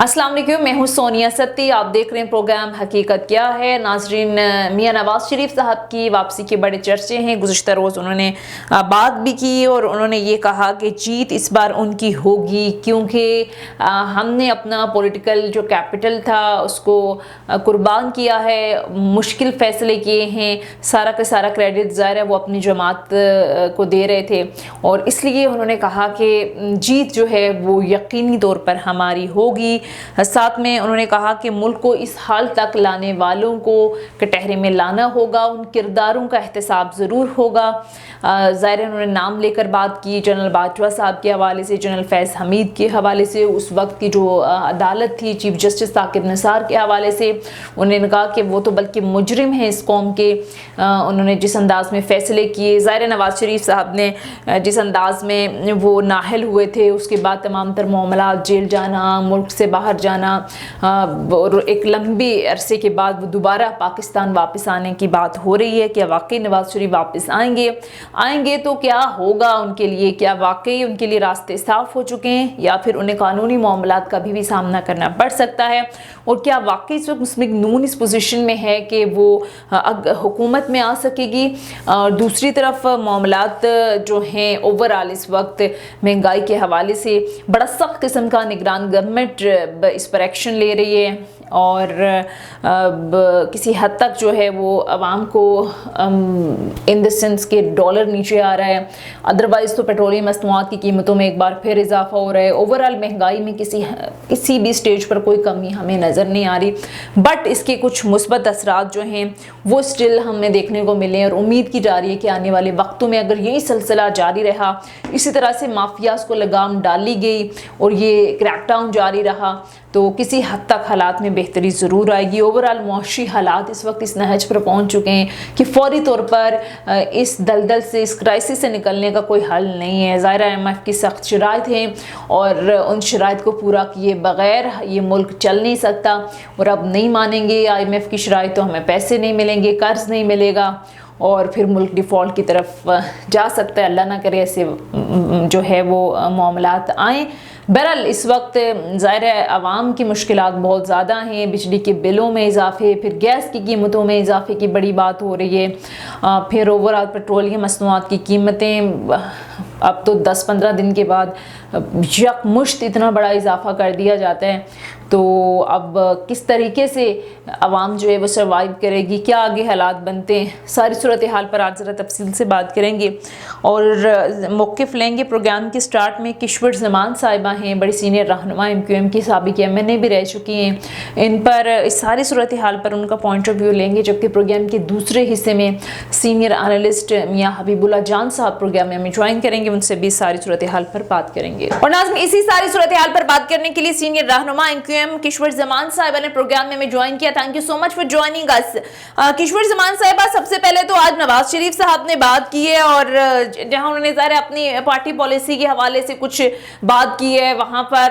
अस्सलाम वालेकुम, मैं हूँ सोनिया सत्ती। आप देख रहे हैं प्रोग्राम हकीकत क्या है। नाजरीन, मियां नवाज शरीफ साहब की वापसी के बड़े चर्चे हैं। गुज़िश्ता रोज़ उन्होंने बात भी की और उन्होंने ये कहा कि जीत इस बार उनकी होगी, क्योंकि हमने अपना पॉलिटिकल जो कैपिटल था उसको कुर्बान किया है, मुश्किल फ़ैसले किए हैं। सारा का सारा क्रेडिट ज़ाहिर है वो अपनी जमात को दे रहे थे और इसलिए उन्होंने कहा कि जीत जो है वो यकीनी तौर पर हमारी होगी। साथ में उन्होंने कहा कि मुल्क को इस हाल तक लाने वालों को कटहरे में लाना होगा, उन किरदारों का एहतसाब ज़रूर होगा। ज़ाहिर है उन्होंने नाम लेकर बात की, जनरल बाजवा साहब के हवाले से, जनरल फैज़ हमीद के हवाले से, उस वक्त की जो अदालत थी चीफ जस्टिस साकिब निसार के हवाले से। उन्होंने कहा कि वो तो बल्कि मुजरिम हैं इस कौम के। उन्होंने जिस अंदाज में फ़ैसले किए, ज़ाहिर नवाज शरीफ साहब ने जिस अंदाज में वो नाहल हुए थे, उसके बाद तमाम तर मामलात, जेल जाना, मुल्क से बाहर जाना और एक लंबी अरसे के बाद वो दोबारा पाकिस्तान वापस आने की बात हो रही है। क्या वाकई नवाज शरीफ वापस आएंगे तो क्या होगा उनके लिए? क्या वाकई उनके लिए रास्ते साफ हो चुके हैं या फिर उन्हें कानूनी मामलात का भी सामना करना पड़ सकता है? और क्या वाकई इस वक्त मुस्लिम नून इस पोजीशन में है कि वो हुकूमत में आ सकेगी? और दूसरी तरफ मामलात जो हैं ओवरऑल इस वक्त महंगाई के हवाले से बड़ा सख्त किस्म का निगरान गवर्नमेंट इस पर एक्शन ले रही है और किसी हद तक जो है वो आवाम को इन द सेंस के डॉलर नीचे आ रहा है। अदरवाइज़ तो पेट्रोलियम मसनूआत की कीमतों में एक बार फिर इजाफा हो रहा है। ओवरऑल महंगाई में किसी भी स्टेज पर कोई कमी हमें नज़र नहीं आ रही, बट इसके कुछ मुस्बत असरात जो हैं वो स्टिल हमें देखने को मिले और उम्मीद की जा रही है कि आने वाले वक्तों में अगर यही सिलसिला जारी रहा, इसी तरह से माफियाज को लगाम डाली गई और ये क्रैकडाउन जारी रहा, तो किसी हद तक हालात में बेहतरी ज़रूर आएगी। ओवरऑल मुआशी हालात इस वक्त इस नहज पर पहुंच चुके हैं कि फौरी तौर पर इस दलदल से, इस क्राइसिस से निकलने का कोई हल नहीं है। ज़ाहिर IMF की सख्त शराइत हैं और उन शराइत को पूरा किए बगैर ये मुल्क चल नहीं सकता और अब नहीं मानेंगे IMF की शराइत तो हमें पैसे नहीं मिलेंगे, कर्ज नहीं मिलेगा और फिर मुल्क डिफ़ॉल्ट की तरफ जा सकता है। अल्लाह ना करे ऐसे जो है वो मामलात आएँ। बहरहाल इस वक्त ज़ाहिर है आवाम की मुश्किलात बहुत ज़्यादा हैं। बिजली के बिलों में इजाफे, फिर गैस की कीमतों में इजाफे की बड़ी बात हो रही है, फिर ओवरऑल पेट्रोलियम मसनूआत की कीमतें अब तो 10-15 दिन के बाद यकमुश्त इतना बड़ा इजाफा कर दिया जाता है। तो अब किस तरीके से आवाम जो है वो सर्वाइव करेगी, क्या आगे हालात बनते हैं, सारी सूरत हाल पर आज ज़रा तफसील से बात करेंगे और मौक़िफ़ लेंगे। प्रोग्राम के स्टार्ट में किश्वर ज़मान साहिबा हैं, बड़ी सीनियर रहनुमा MQM की, साबिक़ MNA भी रह चुकी हैं। इन पर इस सारी सूरत हाल पर उनका पॉइंट ऑफ व्यू लेंगे। जबकि प्रोग्राम के दूसरे हिस्से में सीनियर एनालिस्ट मियाँ हबीबुल्लाह जान साहब प्रोग्राम में हमें ज्वाइन करेंगे, उनसे भी सारी सूरत हाल पर बात करेंगे। और नाज़रीन, इसी सारी सूरत हाल पर बात करने के लिए सीनियर रहनुमा MQM किश्वर ज़मान साहिबा ने प्रोग्राम में हमें ज्वाइन किया। Thank you so much for joining us. Kishwar Zaman साहिबा, सबसे पहले तो आज नवाज शरीफ साहब ने बात की है और जहां उन्होंने ज़ाहिर अपनी पार्टी पॉलिसी के हवाले से कुछ बात की है, वहां पर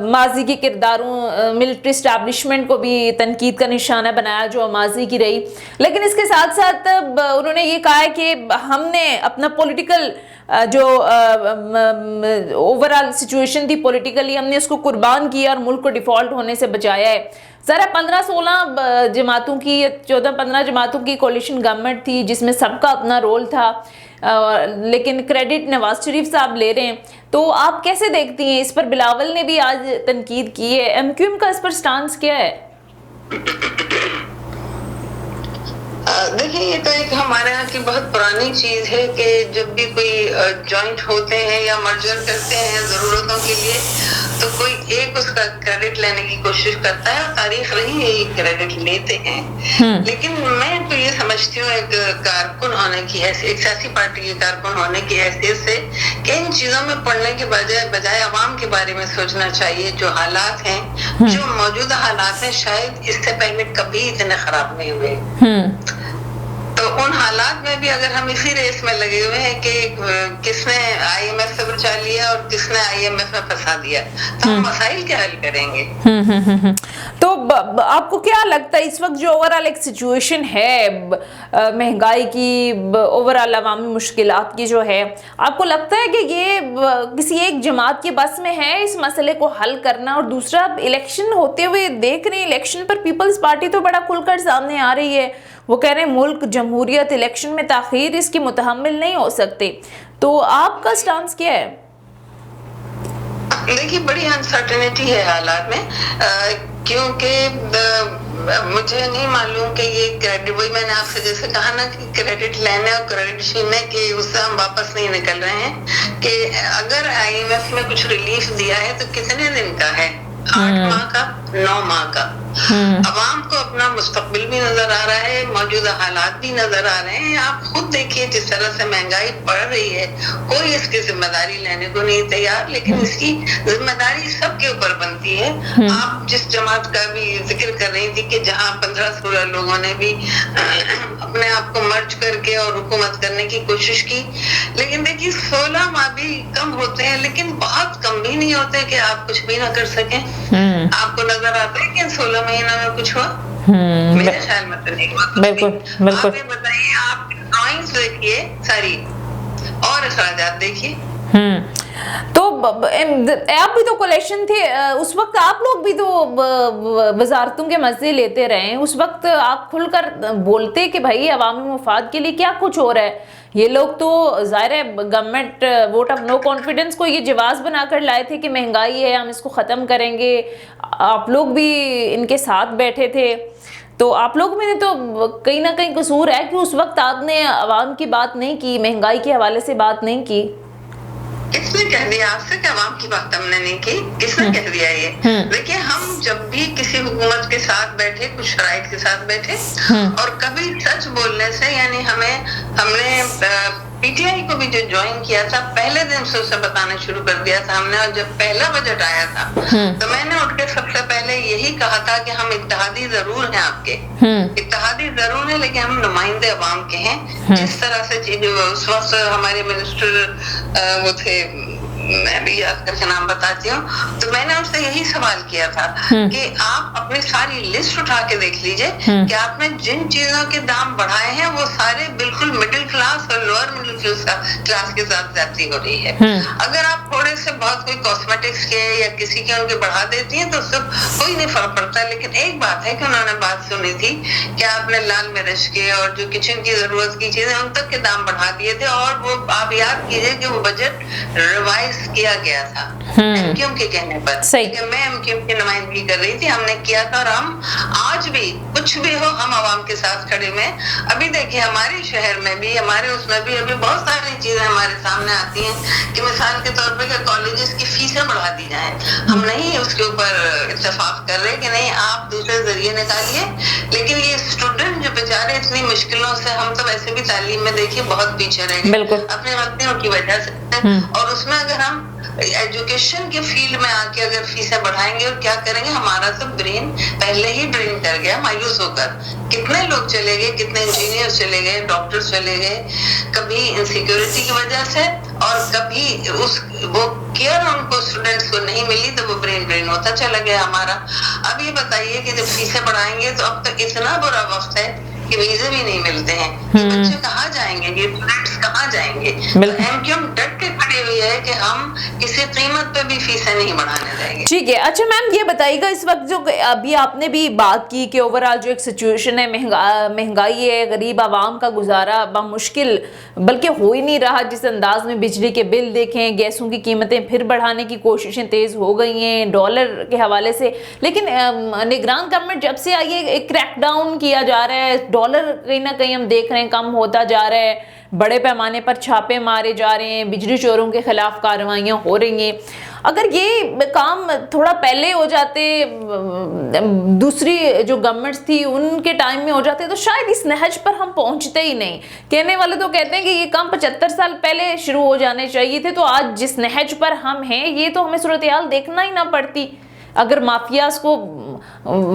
माजी के किरदारों, मिलिट्री एस्टैब्लिशमेंट को भी तनकीद का निशाना बनाया जो माजी की रही। लेकिन इसके साथ साथ उन्होंने ये कहा है कि हमने अपना पॉलिटिकल जो ओवरऑल सिचुएशन थी पॉलिटिकली, हमने उसको कुर्बान किया और मुल्क को डिफ़ॉल्ट होने से बचाया है। ज़रा 15-16 जमातों की, 14-15 जमातों की कोalition गवर्नमेंट थी जिसमें सबका अपना रोल था, लेकिन क्रेडिट नवाज शरीफ साहब ले रहे हैं। तो आप कैसे देखती हैं इस पर? बिलावल ने भी आज तनकीद की है, MQM का इस पर स्टांस क्या है? देखिए, ये तो एक हमारे यहाँ की बहुत पुरानी चीज है कि जब भी कोई जॉइंट होते हैं या मर्जर करते हैं ज़रूरतों के लिए, तो कोई एक उसका क्रेडिट लेने की कोशिश करता है और तारीख रही है ये क्रेडिट लेते हैं। लेकिन मैं तो ये समझती हूँ एक कारकुन होने की हैसियत, एक सियासी पार्टी के कारकुन होने की हैसियत से कि इन चीजों में पढ़ने के बजाय आवाम के बारे में सोचना चाहिए। जो हालात हैं, जो मौजूदा हालात हैं, शायद इससे पहले कभी इतने खराब नहीं हुए। तो उन हालात में भी अगर हम इसी रेस में लगे हुए हैं कि किसने IMF से बचा लिया और किसने IMF में फंसा दिया, तो हम मसाइल क्या हल करेंगे? तो आपको क्या लगता है इस वक्त जो ओवरऑल एक सिचुएशन है महंगाई की, ओवरऑल अवामी मुश्किलात की जो है, आपको लगता है कि ये किसी एक जमात के बस में है इस मसले को हल करना? और दूसरा, इलेक्शन होते हुए देख रहे हैं, इलेक्शन पर पीपल्स पार्टी तो बड़ा खुलकर सामने आ रही है, वो कह रहे हैं मुल्क जमहूरियत, इलेक्शन में ताखीर इसकी मुतहम्मिल नहीं हो सकते, तो आपका स्टांस क्या है? देखिए, बड़ी अनसर्टेनिटी है हालात में, क्योंकि मुझे नहीं मालूम कि ये क्रेडिट, वही मैंने आपसे जैसे कहा ना कि क्रेडिट लेने और क्रेडिट छीनने के उससे हम वापस नहीं निकल रहे हैं, कि अगर IMF में कुछ रिलीफ दिया है तो कितने दिन का है? 8 माह का, 9 माह का। अवाम को अपना मुस्तकबिल भी नजर आ रहा है, मौजूदा हालात भी नजर आ रहे हैं। आप खुद देखिए जिस तरह से महंगाई बढ़ रही है, कोई इसकी जिम्मेदारी लेने को नहीं तैयार, लेकिन इसकी जिम्मेदारी सबके ऊपर बनती है। आप जिस जमात का भी जिक्र कर रही थी कि जहां 15-16 लोगों ने भी अपने आप को मर्ज करके और हुकूमत करने की कोशिश की, लेकिन देखिए 16 माह भी कम होते हैं, लेकिन बहुत कम भी नहीं होते कि आप कुछ भी ना कर सकें। आपको नजर आता है कि 16 महीना में कुछ हुआ? मेरे ख्याल में तो नहीं हुआ। बिल्कुल। आप ये बताइए, आप ड्राइंग्स देखिए सारी और अखराजात देखिए। तो आप भी तो कोलेशन थे उस वक्त, आप लोग भी तो वजारतों के मजे लेते रहे, उस वक्त आप खुलकर बोलते कि भाई अवामी मुफाद के लिए क्या कुछ हो रहा है। ये लोग तो ज़ाहिर है government vote of no confidence को ये जवाब बनाकर लाए थे कि महंगाई है, हम इसको ख़त्म करेंगे, आप लोग भी इनके साथ बैठे थे, तो आप लोग में तो कहीं ना कहीं कसूर है कि उस वक्त आपने अवाम की बात नहीं की, महंगाई के हवाले से बात नहीं की। किसने कह दिया आपसे कि अवाम की बात हमने नहीं की? किसने कह दिया ये? देखिए, हम जब भी किसी हुकूमत के साथ बैठे, कुछ शराइत के साथ बैठे, और कभी सच बोलने से, यानी हमने PTI को भी जो ज्वाइन किया था, पहले दिन से उसे बताना शुरू कर दिया था हमने, और जब पहला बजट आया था तो मैंने उठ के सबसे पहले यही कहा था कि हम इत्तेहादी जरूर हैं आपके, इत्तेहादी जरूर हैं, लेकिन हम नुमाइंदे अवाम के हैं। जिस तरह से चीजें उस वक्त हमारे मिनिस्टर वो थे, मैं भी याद करके नाम बताती हूँ, तो मैंने उनसे यही सवाल किया था कि आप अपनी सारी लिस्ट उठा के देख लीजिए कि आपने जिन चीजों के दाम बढ़ाए हैं वो सारे बिल्कुल मिडिल क्लास और लोअर मिडिल क्लास के साथ ज्यादती हो रही है। अगर आप थोड़े से बहुत कोई कॉस्मेटिक्स के या किसी के उनके बढ़ा देती हैं तो सब कोई नहीं फर्क पड़ता, लेकिन एक बात है कि उन्होंने बात सुनी थी कि आपने लाल मिर्च के और जो किचन की जरूरत की चीजें उन तक के दाम बढ़ा दिए थे, और वो आप याद कीजिए कि वो बजट रिवाइज किया गया था MQM के कहने पर। मैं MQM की नुमाइंदगी कर रही थी, हमने किया था, और हम आज भी कुछ भी हो हम अवाम के साथ खड़े हुए। अभी देखिए हमारे शहर में भी, हमारे उसमें भी अभी बहुत सारी चीजें हमारे सामने आती हैं कि मिसाल के तौर पे कॉलेजेस की फीसें बढ़ा दी जाए, हम नहीं उसके ऊपर इत्तेफाक कर रहे कि नहीं आप दूसरे जरिए निकालिए, लेकिन ये स्टूडेंट जो बेचारे इतनी मुश्किलों से, हम तो वैसे भी तालीम में देखिए बहुत पीछे रह गए अपने गलतियों की वजह से, और उसमें अगर हम एजुकेशन के फील्ड में आके अगर फीसें बढ़ाएंगे और क्या करेंगे, हमारा तो ब्रेन पहले ही ड्रेन कर गया मायूस होकर। कितने लोग चले गए, कितने इंजीनियर चले गए, डॉक्टर्स चले गए, कभी इनसिक्योरिटी की वजह से, और कभी वो केयर उनको स्टूडेंट्स को नहीं मिली तो वो ब्रेन ड्रेन होता चला गया हमारा। अब ये बताइए कि जब फीसें बढ़ाएंगे तो अब तो इतना बुरा वक्त है कि वीजे भी नहीं मिलते हैं, ये बच्चे कहाँ जाएंगे, ये स्टूडेंट्स कहाँ जाएंगे? MQM डट के खड़ी हुई है कि हम किसी कीमत पे भी फीसें नहीं बढ़ाने देंगे। ठीक है, अच्छा मैम ये बताइएगा, इस वक्त जो अभी आपने भी बात की कि ओवरऑल जो एक सिचुएशन है, महंगाई है, गरीब आवाम का गुजारा मुश्किल बल्कि हो ही नहीं रहा, जिस अंदाज में बिजली के बिल देखें, गैसों की कीमतें फिर बढ़ाने की कोशिशें तेज़ हो गई हैं डॉलर के हवाले से, लेकिन निगरान गवर्नमेंट जब से आई है एक क्रैकडाउन किया जा रहा है, डॉलर कहीं ना कहीं हम देख रहे हैं कम होता जा रहा है, बड़े पैमाने पर छापे मारे जा रहे हैं, बिजली चोरों के खिलाफ कार्रवाइयाँ हो रही हैं। अगर ये काम थोड़ा पहले हो जाते, दूसरी जो गवर्नमेंट्स थी उनके टाइम में हो जाते, तो शायद इस नहज पर हम पहुंचते ही नहीं। कहने वाले तो कहते हैं कि ये काम 75 साल पहले शुरू हो जाने चाहिए थे, तो आज जिस नहज पर हम हैं ये तो हमें सूरत हाल देखना ही ना पड़ती अगर माफियाज को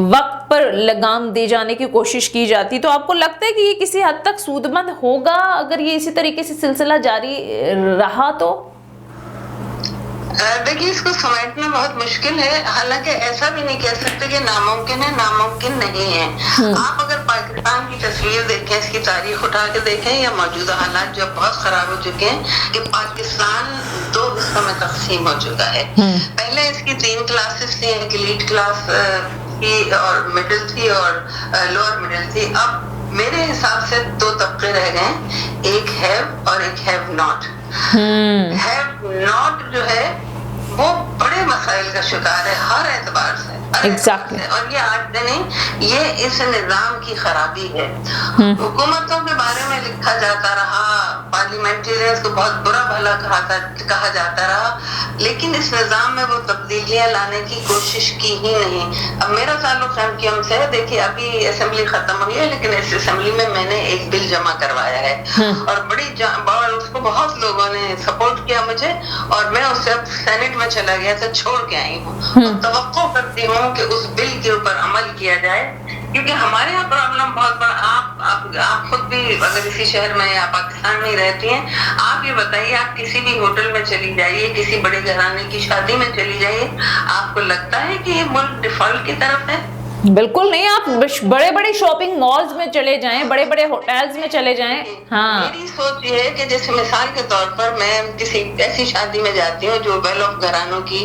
वक्त पर लगाम दे जाने की कोशिश की जाती। तो आपको लगता है कि ये किसी हद तक सूदमंद होगा अगर ये इसी तरीके से सिलसिला जारी रहा? तो देखिए, इसको समेटना बहुत मुश्किल है। हालांकि ऐसा भी नहीं कह सकते कि नामुमकिन है, नामुमकिन नहीं है। आप अगर पाकिस्तान की तस्वीर देखें, इसकी तारीख उठा के देखें, या मौजूदा हालात जो बहुत खराब हो चुके हैं, कि पाकिस्तान 2 हिस्सों में तकसीम हो चुका है। पहले इसकी 3 क्लासेस थी, एक एलीट क्लास थी और मिडिल थी और लोअर मिडिल थी। अब मेरे हिसाब से 2 तबके रह गए, एक हैव और एक हैव नॉट। हैव नॉट जो है वो बड़े मसाइल का शिकार है हर एतबार से, Exactly. और ये आज नहीं, ये इस निजाम की खराबी है। हुकूमतों के बारे में लिखा जाता रहा, पार्लियामेंटेरियंस को बहुत बुरा भला कहा जाता रहा, लेकिन इस निजाम में वो तब्दीलियां लाने की कोशिश की ही नहीं। अब मेरा ताल्लुक एमक्यूएम से है। देखिए, अभी असेंबली खत्म हुई है, लेकिन इस असेंबली में मैंने एक बिल जमा करवाया है और उसको बहुत लोगों ने सपोर्ट किया मुझे, और मैं उससे अब सेनेट में चला गया तो छोड़ के आई हूँ। तो तवक्को करती हूँ कि उस बिल के ऊपर अमल किया जाए, क्योंकि हमारे यहाँ प्रॉब्लम बहुत बड़ा। आप खुद भी अगर इसी शहर में या पाकिस्तान में ही रहती हैं, आप ये बताइए, आप किसी भी होटल में चली जाइए, किसी बड़े घराने की शादी में चली जाइए, आपको लगता है कि ये मुल्क डिफॉल्ट की तरफ है? बिल्कुल नहीं। आप बड़े बड़े शॉपिंग मॉल्स में चले जाएं, बड़े बड़े होटल्स में चले जाएं। हाँ, मेरी सोच ये है कि जैसे मिसाल के तौर पर मैं किसी ऐसी शादी में जाती हूँ जो वेल ऑफ घरानों की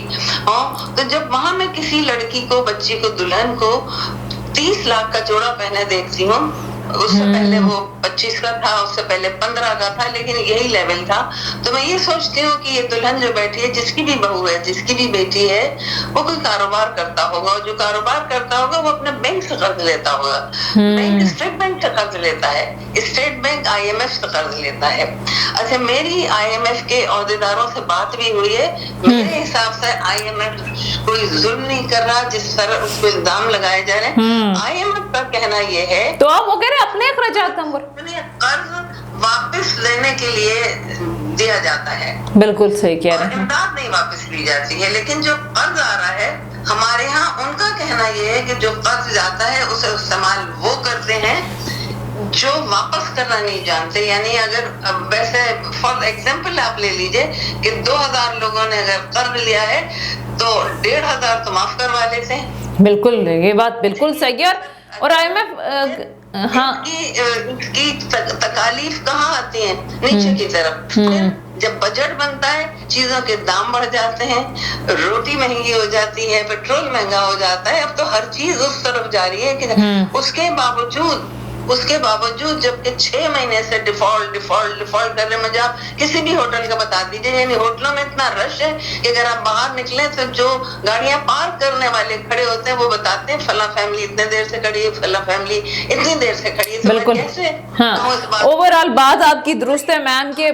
हो, तो जब वहां मैं किसी लड़की को, बच्ची को, दुल्हन को 30 लाख का जोड़ा पहने देखती हूँ, उससे पहले वो 25 का था, उससे पहले 15 का था, लेकिन यही लेवल था, तो मैं ये सोचती हूँ कि ये दुल्हन जो बैठी है, जिसकी भी बहू है, जिसकी भी बेटी है, वो कोई कारोबार करता होगा, और जो कारोबार करता होगा वो अपने बैंक से कर्ज लेता होगा। बैंक स्टेट बैंक से कर्ज लेता है, स्टेट बैंक IMF से कर्ज लेता है। अच्छा, मेरी IMF के अहदेदारों से बात भी हुई है। मेरे हिसाब से IMF कोई जुल्म नहीं कर रहा, जिस तरह उस पर इल्जाम लगाए जा रहे हैं। IMF का कहना ये है, तो आप वो कह रहे अपने अखराजात कर्ज वापस लेने के लिए दिया जाता है। बिल्कुल सही कह रहे हैं। इमदाद नहीं वापस ली जाती है, लेकिन जो कर्ज आ रहा है हमारे यहाँ, उनका कहना ये है कि जो कर्ज जाता है उसे इस्तेमाल वो करते हैं जो वापस करना नहीं जानते। यानी अगर वैसे फॉर एग्जाम्पल आप ले लीजिए कि 2000 लोगों ने अगर कर्ज लिया है तो 1500 तो माफ करवा लेते हैं। बिल्कुल, ये बात बिल्कुल सही है। और IMF हाँ, इसकी तकालीफ कहाँ आती है? नीचे की तरफ। जब बजट बनता है, चीजों के दाम बढ़ जाते हैं, रोटी महंगी हो जाती है, पेट्रोल महंगा हो जाता है। अब तो हर चीज उस तरफ जा रही है कि उसके बावजूद जबकि 6 महीने से डिफॉल्ट कर रहे, मुझे आप किसी भी होटल का बता दीजिए। यानी होटलों में इतना रश है कि अगर आप बाहर निकले तो जो गाड़ियां पार्क करने वाले खड़े होते हैं वो बताते हैं फला फैमिली इतने देर से खड़ी है, फला फैमिली इतनी देर से खड़ी है। तो बिल्कुल, हाँ, ओवरऑल बात आपकी दुरुस्त है मैम के।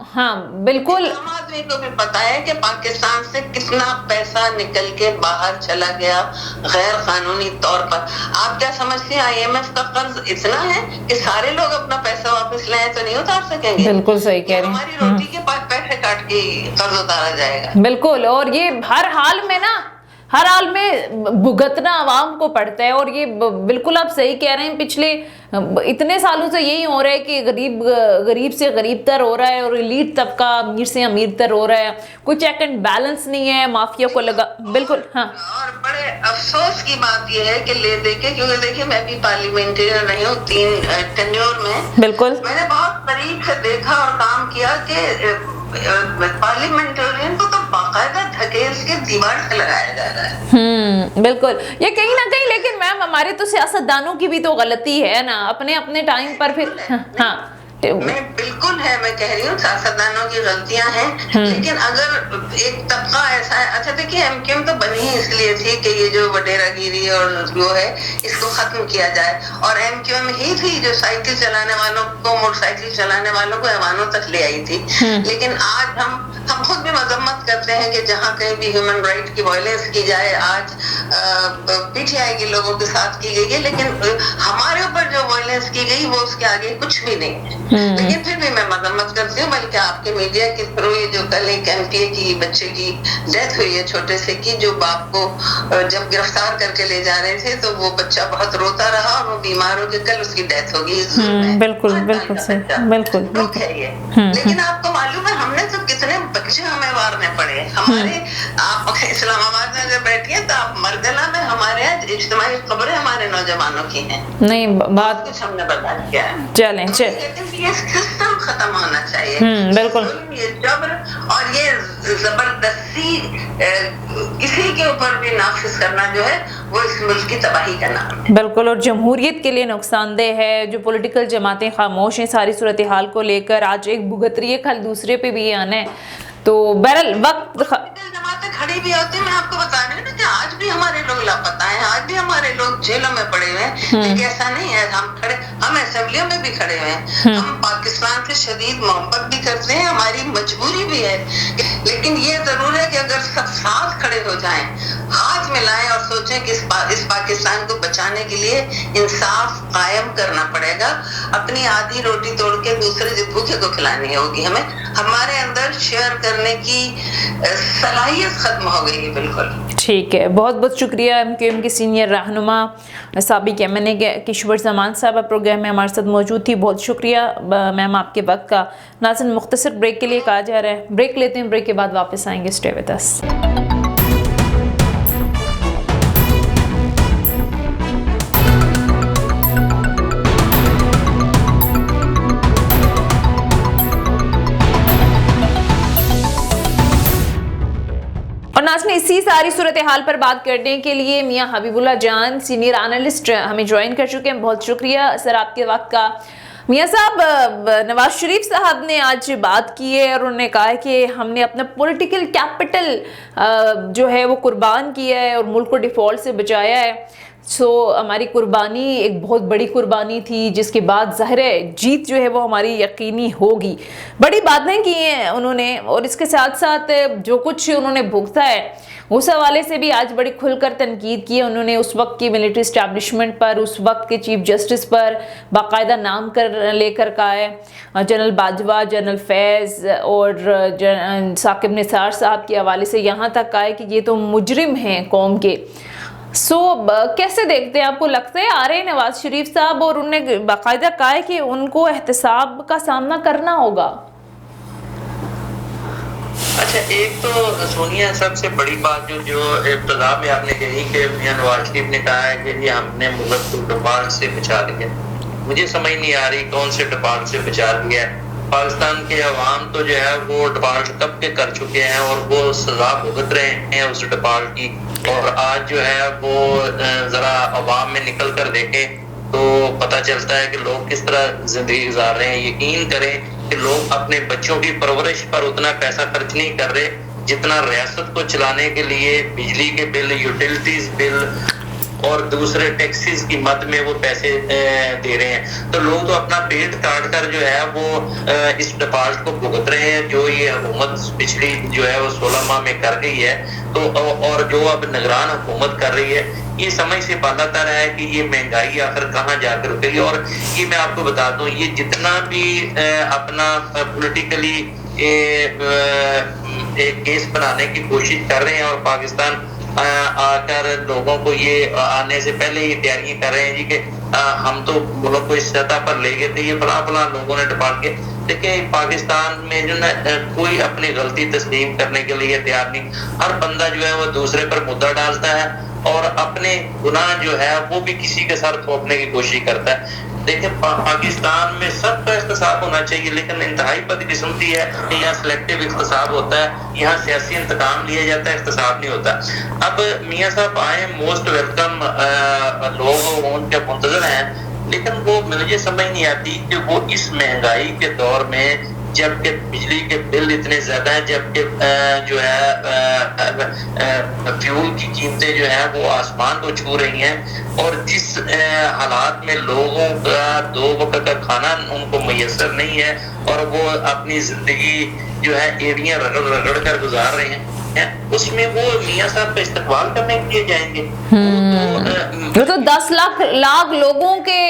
हाँ, बिल्कुल। आम आदमी को भी पता है कि पाकिस्तान से कितना पैसा निकल के बाहर चला गया गैर कानूनी तौर पर। आप क्या समझते हैं IMF का कर्ज इतना है कि सारे लोग अपना पैसा वापस लाएं तो नहीं उतार सकेंगे? बिल्कुल सही कह रहे हैं। हमारी रोटी के पास पैसे काट के कर्ज उतारा जाएगा। बिल्कुल, और ये हर हाल में भुगतना आवाम को पड़ता है। और ये बिल्कुल आप सही कह रहे हैं। पिछले इतने सालों से यही हो रहा है कि गरीब से गरीब तर हो रहा है और एलीट तबका अमीर से अमीर तर हो रहा है। कोई चेक एंड बैलेंस नहीं है, माफिया को लगा। बिल्कुल, हाँ। और बड़े अफसोस की बात यह है कि ले देखे, क्योंकि देखिए मैं भी पार्लियामेंटेरियन रही हूँ 3 टेन्योर में। बिल्कुल, मैंने बहुत करीब से देखा और काम किया कि पार्लियामेंटेरियन को तो बाकायदा धकेल के दीवार से लगाया जा रहा है। बिल्कुल, ये कहीं ना कहीं, लेकिन मैम हमारे तो सियासतदानों की भी तो गलती है ना, अपने टाइम पर फिर। हाँ, बिल्कुल है, मैं कह रही हूँ सियासतदानों की गलतियां हैं, लेकिन अगर एक तबका ऐसा है। अच्छा देखिए, MQM तो बनी ही इसलिए थी कि ये जो वडेरागिरी और जो है इसको खत्म किया जाए, और MQM ही थी जो साइकिल चलाने वालों को, मोटरसाइकिल चलाने वालों को ऐवानों तक ले आई थी। लेकिन आज हम खुद भी मजम्मत करते हैं कि जहाँ कहीं भी ह्यूमन राइट की वायलेंस की जाए, आज PTI के लोगों के साथ की गई है, लेकिन हमारे ऊपर जो वायलेंस की गई वो उसके आगे कुछ भी नहीं है। लेकिन फिर भी मैं मजम्मत करती हूँ, बल्कि आपके मीडिया के थ्रू ये जो कल एक MPA की बच्चे की डेथ हुई है, छोटे से की, जो बाप को जब गिरफ्तार करके ले जा रहे थे तो वो बच्चा बहुत रोता रहा और वो बीमार हो गया, कल उसकी डेथ होगी। बिल्कुल बिल्कुल, दुख है ये। लेकिन आपको मालूम है हमने तो कितने बच्चे हमें मारने پڑے. ہمارے آپ اسلام آباد میں اگر بیٹھیے تو آپ مرگلہ میں ہمارے یہاں اجتماعی قبریں ہمارے نوجوانوں کی ہیں. نہیں بات کچھ ہم نے بتا دیا ہے. چلیں یہ سسٹم ختم ہونا چاہیے. بالکل. یہ جبر اور یہ زبردستی کسی کے اوپر بھی نافذ کرنا جو ہے وہ اس ملک کی تباہی کا نام ہے. بالکل. اور جمہوریت کے لیے نقصان دہ ہے. جو پولیٹیکل جماعتیں خاموش ہیں ساری صورتحال کو لے کر, آج ایک بھگت رہی ہے, کل دوسرے پہ بھی آنا ہے. تو بہرحال وقت جماعتیں کھڑی بھی ہوتی ہیں. میں آپ کو بتا رہی ہوں نا کہ آج بھی ہمارے لوگ لاپتہ ہیں, آج بھی ہمارے لوگ جیلوں میں پڑے ہوئے ہیں. لیکن ایسا نہیں ہے, ہم اسمبلیوں میں بھی کھڑے ہوئے ہیں. ہم پاکستان سے شدید محبت بھی کرتے ہیں, ہماری مجبوری بھی ہے. لیکن یہ ضرور ہے کہ اگر سب ساتھ کھڑے ہو جائیں, ہاتھ ملائیں اور سوچیں کہ اس پاکستان کو بچانے کے لیے انصاف قائم کرنا پڑے گا. اپنی آدھی روٹی توڑ کے دوسرے جو بھوکے کو کھلانی ہوگی. ہمارے اندر شیئر کرنے کی صلاحیت ختم ہو گئی ہے بالکل. ٹھیک ہے, بہت بہت شکریہ MQM کی سینئر رہنما سابق MNA کشور زمان صاحبہ پروگرام میں ہمارے ساتھ موجود تھی. بہت شکریہ میم آپ کے وقت کا. ناظرین مختصر بریک کے لیے کہا جا رہا ہے, بریک لیتے ہیں, بریک کے بعد واپس آئیں گے. Stay with us. اور ناظرین اسی ساری صورتحال پر بات کرنے کے لیے میاں حبیب اللہ جان سینئر انالسٹ ہمیں جوائن کر چکے ہیں. بہت شکریہ سر آپ کے وقت کا. میاں صاحب, نواز شریف صاحب نے آج بات کی ہے اور انہوں نے کہا ہے کہ ہم نے اپنا پولیٹیکل کیپٹل جو ہے وہ قربان کیا ہے اور ملک کو ڈیفالٹ سے بچایا ہے. ہماری قربانی ایک بہت بڑی قربانی تھی, جس کے بعد ظاہر ہے جیت جو ہے وہ ہماری یقینی ہوگی. بڑی باتیں کی ہیں انہوں نے, اور اس کے ساتھ ساتھ جو کچھ انہوں نے بھگتا ہے اس حوالے سے بھی آج بڑی کھل کر تنقید کی ہے. انہوں نے اس وقت کی ملٹری اسٹیبلشمنٹ پر, اس وقت کے چیف جسٹس پر باقاعدہ نام لے کر کہا ہے. جنرل باجوہ, جنرل فیض اور ثاقب نثار صاحب کے حوالے سے یہاں تک کہا ہے کہ یہ تو مجرم ہیں قوم کے. کیسے دیکھتے ہیں, آپ کو لگتا ہے آ رہے نواز شریف صاحب اور انہوں نے باقاعدہ کہا ہے کہ ان کو احتساب کا سامنا کرنا ہوگا؟ اچھا, ایک تو سونیا سب سے بڑی بات جو ابتدا میں آپ نے کہی کہ میاں نواز شریف نے کہا ہے کہ یہ ہم نے ملک کو ڈپال سے بچا لیا. مجھے سمجھ نہیں آ رہی کون سے ڈپال سے بچا لیا ہے. پاکستان کے عوام تو جو ہے وہ ڈپال کب کے کر چکے ہیں اور وہ سزا بھگت رہے ہیں اس ڈپال کی. اور آج جو ہے وہ ذرا عوام میں نکل کر دیکھیں تو پتہ چلتا ہے کہ لوگ کس طرح زندگی گزار رہے ہیں. یقین کریں کہ لوگ اپنے بچوں کی پرورش پر اتنا پیسہ خرچ نہیں کر رہے جتنا ریاست کو چلانے کے لیے بجلی کے بل, یوٹیلیٹیز بل اور دوسرے ٹیکسز کی مد میں وہ پیسے دے رہے ہیں. تو لوگ تو اپنا پیٹ کاٹ کر جو ہے وہ اس ڈیفالٹ کو بھگت رہے ہیں جو یہ حکومت پچھلی جو ہے وہ 16 ماہ میں کر گئی ہے. تو اور جو اب نگران حکومت کر رہی ہے, یہ سمجھ سے بالا تر ہے کہ یہ مہنگائی آخر کہاں جا کر رکے گی. اور یہ میں آپ کو بتا دوں, یہ جتنا بھی اپنا پولیٹیکلی ایک کیس بنانے کی کوشش کر رہے ہیں اور پاکستان آ کر لوگوں کو یہ آنے سے پہلے یہ تیاریاں کر رہے ہیں جی کہ ہم تو ملک کو اس سطح پر لے گئے تھے, یہ فلاں لوگوں نے ڈپال کے. دیکھیں پاکستان میں جو نا کوئی اپنی غلطی تسلیم کرنے کے لیے تیار نہیں. ہر بندہ جو ہے وہ دوسرے پر مدعا ڈالتا ہے اور اپنے گناہ جو ہے وہ بھی کسی کے سر تھوپنے کی کوشش کرتا ہے. دیکھیں پاکستان میں سب کا احتساب ہونا چاہیے, لیکن انتہائی بدقسمتی ہے کہ یہاں سلیکٹیو احتساب ہوتا ہے, یہاں سیاسی انتقام لیا جاتا ہے, احتساب نہیں ہوتا. اب میاں صاحب آئے, موسٹ ویلکم لوگ ان کے منتظر ہیں, لیکن وہ مجھے سمجھ نہیں آتی کہ وہ اس مہنگائی کے دور میں جبکہ بجلی کے بل اتنے زیادہ ہیں, جبکہ جو ہے فیول کی قیمتیں جو ہیں وہ آسمان کو چھو رہی ہیں, اور جس حالات میں لوگوں کا 2 وقت کا کھانا ان کو میسر نہیں ہے اور وہ اپنی زندگی جو ہے ایڑیاں رگڑ کر گزار رہے ہیں, اس میں وہ میاں صاحب کا استقبال کرنے کے لیے جائیں گے. وہ تو 10 لاکھ لوگوں کے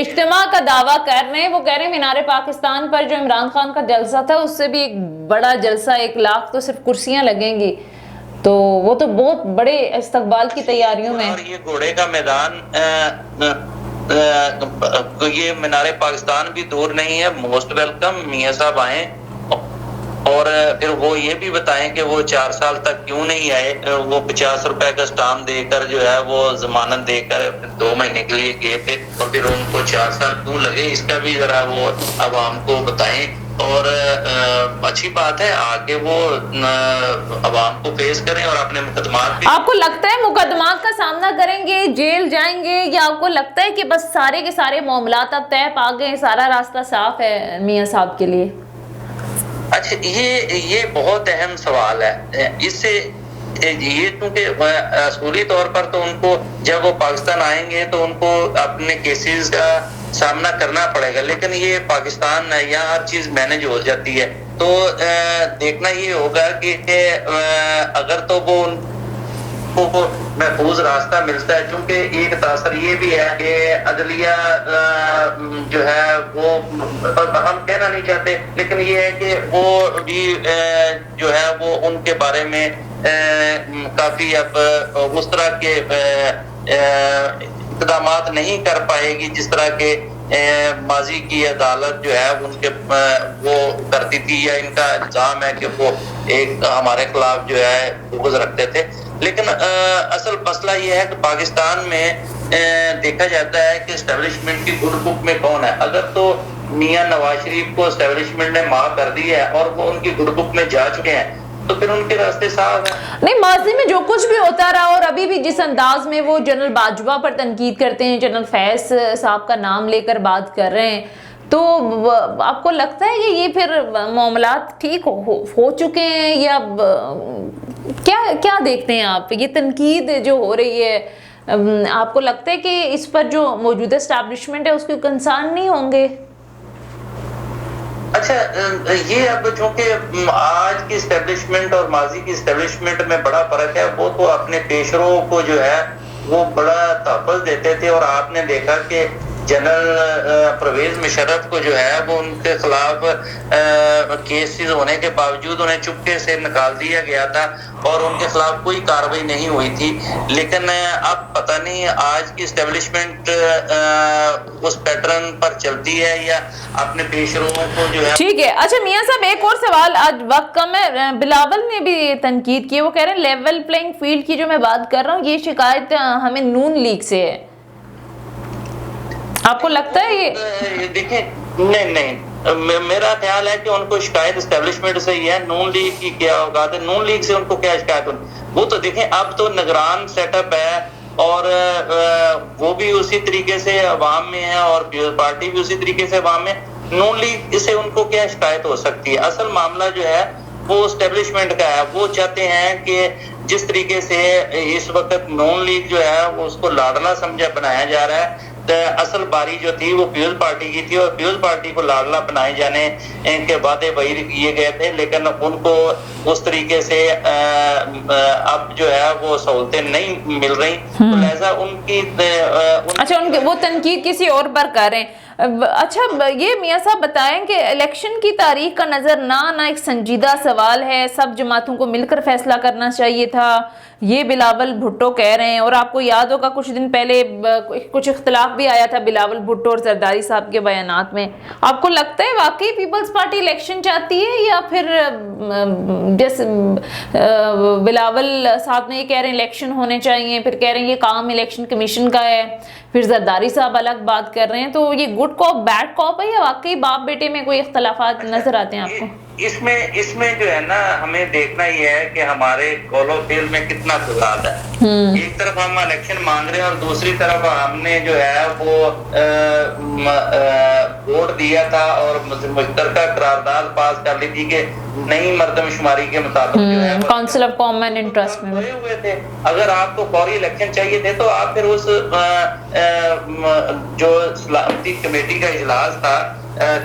اجتماع کا دعویٰ کر رہے ہیں. وہ کہہ رہے ہیں مینار پاکستان پر جو عمران خان کا جلسہ تھا اس سے بھی ایک بڑا جلسہ, 1 لاکھ تو صرف کرسیاں لگیں گی. تو وہ تو بہت بڑے استقبال کی تیاریوں میں. اور یہ گھوڑے کا میدان, یہ مینار پاکستان بھی دور نہیں ہے. موسٹ ویلکم, میاں صاحب آئیں اور پھر وہ یہ بھی بتائیں کہ وہ 4 سال تک کیوں نہیں آئے, وہ 50 روپے کا اسٹامپ دے کر جو ہے وہ ضمانت دے کر 2 مہینے کے لیے گئے تھے, اور پھر ان کو 4 سال کیوں لگے, اس کا بھی ذرا وہ عوام کو بتائیں. اور اچھی بات ہے آگے وہ عوام کو فیس کریں اور اپنے مقدمات بھی. آپ کو لگتا ہے مقدمات کا سامنا کریں گے, جیل جائیں گے, یا آپ کو لگتا ہے کہ بس سارے کے سارے معاملات اب طے پا گئے, سارا راستہ صاف ہے میاں صاحب کے لیے؟ اچھا یہ بہت اہم سوال ہے. اس سے یہ کیونکہ اصولی طور پر تو ان کو جب وہ پاکستان آئیں گے تو ان کو اپنے کیسز کا سامنا کرنا پڑے گا, لیکن یہ پاکستان ہے, یہاں ہر چیز مینج ہو جاتی ہے. تو دیکھنا یہ ہوگا کہ اگر تو وہ ان کو محفوظ راستہ ملتا ہے, چونکہ ایک تاثر یہ بھی ہے کہ عدلیہ جو ہے وہ ہم کہنا نہیں چاہتے, لیکن یہ ہے کہ وہ بھی جو ہے وہ ان کے بارے میں کافی اب اس طرح کے اقدامات نہیں کر پائے گی جس طرح کے ماضی کی عدالت جو ہے ان کے وہ کرتی تھی, یا ان کا الزام ہے کہ وہ ایک ہمارے خلاف جو ہے بغض رکھتے تھے. لیکن اصل مسئلہ یہ ہے کہ پاکستان میں دیکھا جاتا ہے کہ اسٹیبلشمنٹ کی گڈ بک میں کون ہے. اگر تو میاں نواز شریف کو اسٹیبلشمنٹ نے معاف کر دی ہے اور وہ ان کی گڈ بک میں جا چکے ہیں تو پھر ان کے راستے صاف ہیں. نہیں, ماضی میں جو کچھ بھی ہوتا رہا اور ابھی بھی جس انداز میں وہ جنرل باجوہ پر تنقید کرتے ہیں, جنرل فیض صاحب کا نام لے کر بات کر رہے ہیں, تو آپ کو لگتا ہے کہ یہ پھر معاملات ٹھیک ہو چکے ہیں, یا کیا دیکھتے ہیں آپ؟ یہ تنقید جو ہو رہی ہے, آپ کو لگتا ہے کہ اس پر جو موجودہ اسٹیبلشمنٹ ہے اس کے کنسرن نہیں ہوں گے؟ اچھا, یہ اب چونکہ آج کی اسٹیبلشمنٹ اور ماضی کی اسٹیبلشمنٹ میں بڑا فرق ہے. وہ تو اپنے پیشروں کو جو ہے وہ بڑا تحفظ دیتے تھے, اور آپ نے دیکھا کہ جنرل پرویز مشرف کو جو ہے وہ ان کے خلاف کیسز ہونے کے باوجود انہیں چپکے سے نکال دیا گیا تھا اور ان کے خلاف کوئی کارروائی نہیں ہوئی تھی. لیکن اب پتہ نہیں آج کی اسٹیبلشمنٹ اس پیٹرن پر چلتی ہے یا اپنے پیشروں کو جو ہے. ٹھیک ہے. اچھا میاں صاحب, ایک اور سوال, آج وقت کم ہے. بلاول نے بھی تنقید کی, وہ کہہ رہے ہیں لیول پلینگ فیلڈ کی جو میں بات کر رہا ہوں یہ شکایت ہمیں نون لیگ سے ہے. آپ کو لگتا ہے یہ؟ دیکھیں, نہیں, میرا خیال ہے کہ ان کو شکایت اسٹیبلشمنٹ سے ہی ہے. نون لیگ کی کیا ہوگا, نون لیگ سے ان کو کیا شکایت ہوگی؟ وہ تو دیکھیں اب تو نگران سیٹ اپ ہے اور وہ بھی اسی طریقے سے عوام میں ہے اور پیپلز پارٹی بھی اسی طریقے سے عوام میں. نون لیگ سے ان کو کیا شکایت ہو سکتی ہے؟ اصل معاملہ جو ہے وہ اسٹیبلشمنٹ کا ہے. وہ چاہتے ہیں کہ جس طریقے سے اس وقت نون لیگ جو ہے وہ اس کو لاڈلا سمجھا بنایا جا رہا ہے, اصل باری جو تھی وہ پیپلز پارٹی کی تھی, اور پیپلز پارٹی کو لاڈلا بنائے جانے کے وعدے وہی کیے گئے تھے, لیکن ان کو اس طریقے سے اب جو ہے وہ سہولتیں نہیں مل رہی, تو لہذا ان کی اچھا وہ تنقید کسی اور پر کر رہے ہیں. اچھا یہ میاں صاحب بتائیں کہ الیکشن کی تاریخ کا نظر نہ آنا ایک سنجیدہ سوال ہے, سب جماعتوں کو مل کر فیصلہ کرنا چاہیے تھا, یہ بلاول بھٹو کہہ رہے ہیں. اور آپ کو یاد ہوگا کچھ دن پہلے کچھ اختلاف بھی آیا تھا بلاول بھٹو اور زرداری صاحب کے بیانات میں. آپ کو لگتا ہے واقعی پیپلز پارٹی الیکشن چاہتی ہے, یا پھر جیسے بلاول صاحب نے یہ کہہ رہے ہیں الیکشن ہونے چاہیے, پھر کہہ رہے ہیں یہ کام الیکشن کمیشن کا ہے, پھر زرداری صاحب الگ بات کر رہے ہیں, تو یہ گڈ کاپ بیڈ کاپ ہے, یا واقعی باپ بیٹے میں کوئی اختلافات نظر آتے ہیں آپ کو؟ اس میں جو ہے نا ہمیں دیکھنا یہ ہے کہ ہمارے قول و فعل میں کتنا تضاد ہے. ایک طرف ہم الیکشن مانگ رہے ہیں اور دوسری طرف ہم نے جو ہے وہ ووٹ دیا تھا اور مشترکہ قرارداد پاس کر لی تھی کہ نئی مردم شماری کے مطابق جو ہے کونسل آف کامن انٹرسٹ میں ہوئے تھے. اگر آپ کو فوری الیکشن چاہیے تھے تو آپ پھر اس جو سلامتی کمیٹی کا اجلاس تھا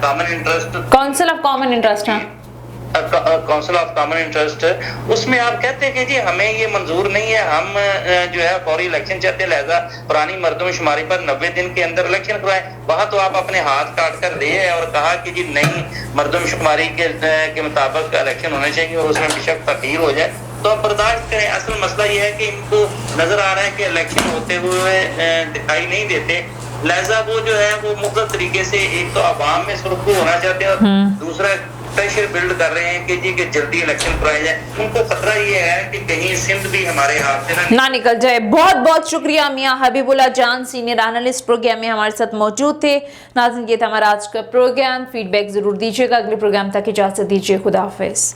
common interest, council of common interest, council of common interest, اس میں آپ کہتے ہیں کہ جی ہمیں یہ منظور نہیں ہے, ہم جو ہے فوری الیکشن چاہتے ہیں, لہذا پرانی مردم شماری پر 90 دن کے اندر الیکشن کروائیں. وہاں تو آپ اپنے ہاتھ کاٹ کر دے اور کہا کہ جی نئی مردم شماری کے مطابق الیکشن ہونے چاہیے اور اس میں بے شک تغیر ہو جائے, تو آپ برداشت کریں. اصل مسئلہ یہ ہے کہ ان کو نظر آ رہا ہے کہ الیکشن ہوتے ہوئے دکھائی نہیں دیتے, لہذا وہ جو ہے وہ مختلف طریقے سے ایک تو عوام میں سرخرو ہونا چاہتے ہیں اور دوسرا प्रेशर बिल्ड कर रहे हैं कि जी कि जल्दी इलेक्शन कराया जाए। उनको खतरा ये है कि कहीं सिंध भी हमारे हाथ से ना निकल जाए। बहुत बहुत शुक्रिया मियां हबीबुल्लाह जान, सीनियर एनालिस्ट प्रोग्राम में हमारे साथ मौजूद थे। नाज़रीन, ये था हमारा आज का प्रोग्राम। फीडबैक जरूर दीजिएगा। अगले प्रोग्राम तक इजाजत दीजिए। खुदा हाफिज।